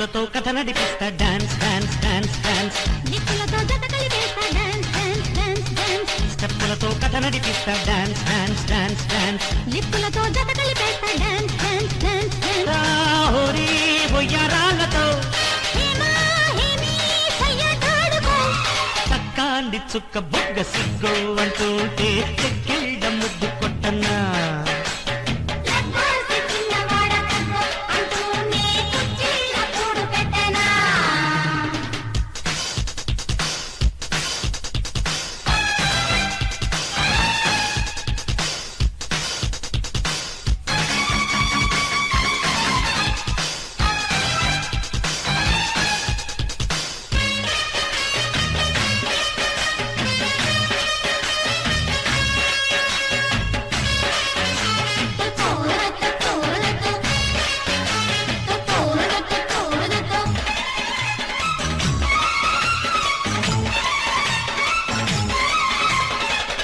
చెప్పులతో కథ నడిపిస్తా డాన్స్ డాన్స్ డాన్స్ డాన్స్ నిప్పులతో జత కలిపేస్తా డాన్స్ డాన్స్ డాన్స్ డాన్స్ స్టెప్పులతో కథ నడిపిస్తా డాన్స్ డాన్స్ డాన్స్ డాన్స్ నిప్పులతో జత కలిపేస్తా డాన్స్ డాన్స్ డాన్స్ డాన్స్ హోరీ బొయ్యారాలతో హేమా హేమీ సయ్యటాడుకో పక్కాండి చుక్క బుగ్గ సిగ్గు అంటుంటే చెక్కిళ్ళ ముద్దు కొట్టన్నా లగ్గాసి చిన్నవాడ కగ్గో అంటూనే కుచ్చిళ్ళ కూడు పెట్టనా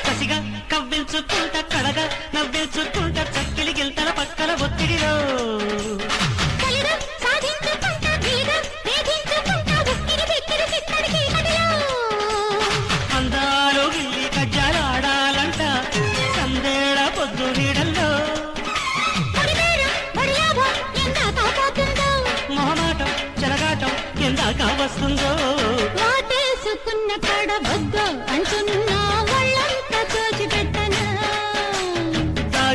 కసిగా కవ్వించుకుంటా కడగా నవ్వించుకుంటా చక్కిలి గిల్తల పక్కన ఒత్తిడిలో కలిరం సాధించుకుంటా వీరం వేధించుకుంటా ఉక్కిరి బిక్కిరి చిక్కడి చీకటిలో అందాలు గిల్లి కజ్జాలాడాలంట సందేళ పొద్దు నీడల్లో బడిబేరం బడిలాభం ఎందాక పోతుందో మొహమాటం చెలగాటం ఎందాక వస్తుందో వాటేసుకున్న కడ వద్దు అంటున్నా వాళ్ళంతా తోచిపెట్టనా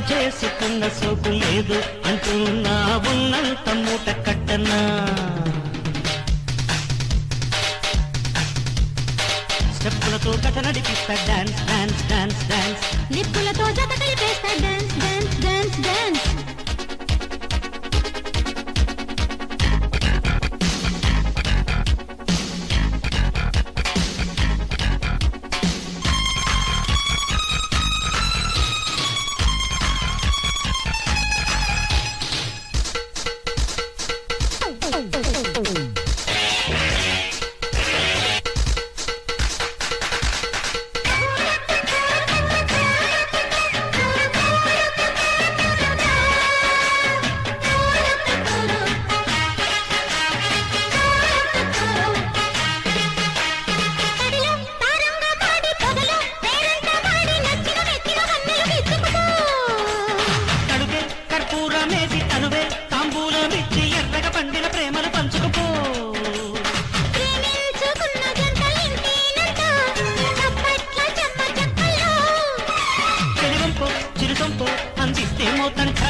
చేసుకున్న సోకు లేదు అంటున్నా ఉన్నంత మూట కట్టనా స్టెప్పులతో కథ నడిపిస్తా డాన్స్ డాన్స్ డాన్స్ డాన్స్ నిప్పులతో జత కలిపేస్తా డాన్స్ డాన్స్ డాన్స్ డాన్స్ తడిలో తారంగా మాడి పొగలో పేరంట మాడి నచ్చిన మెచ్చిన వన్నెలు విచ్చుకుపో కడుగే కర్పూరమేసి తనువే తాంబూలమిచ్చి ఎర్రగా పండిన ప్రేమలు పంచుకుపో ప్రేమించుకున్న జంటలింతేనంట చప్పట్ల చెమ్మ చెక్కల్లో చెలివంపో చిరుసొంపో అందిస్తే మోతంట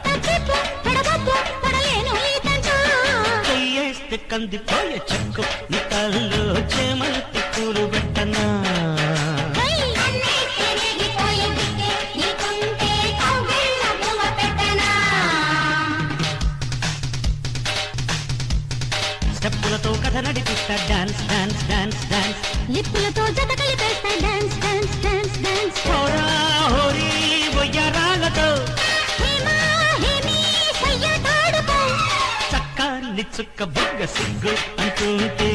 తప్పిపో పడబొప్పు పడలేను ఈతంట చెయ్యేస్తే కందిపోయే చెక్కు నీ కళ్ళు చేమంతి కూలు పెట్టనా హై అన్నే తిరిగిపోయే దిక్కే నీకుంటే కౌగిళ్ళ బువ్వ పెట్టనా స్టెప్పులతో కథ నడిపిస్తా డాన్స్ డాన్స్ డాన్స్ డాన్స్ నిప్పులతో జత కలిపేస్తా డాన్స్ డాన్స్ డాన్స్ డాన్స్ హోరా హోరీ బొయ్యారాలతో హేమా హేమీ సయ్యటాడుకో చక్కాన్ని చుక్క బుగ్గ సిగ్గు అంటుంటే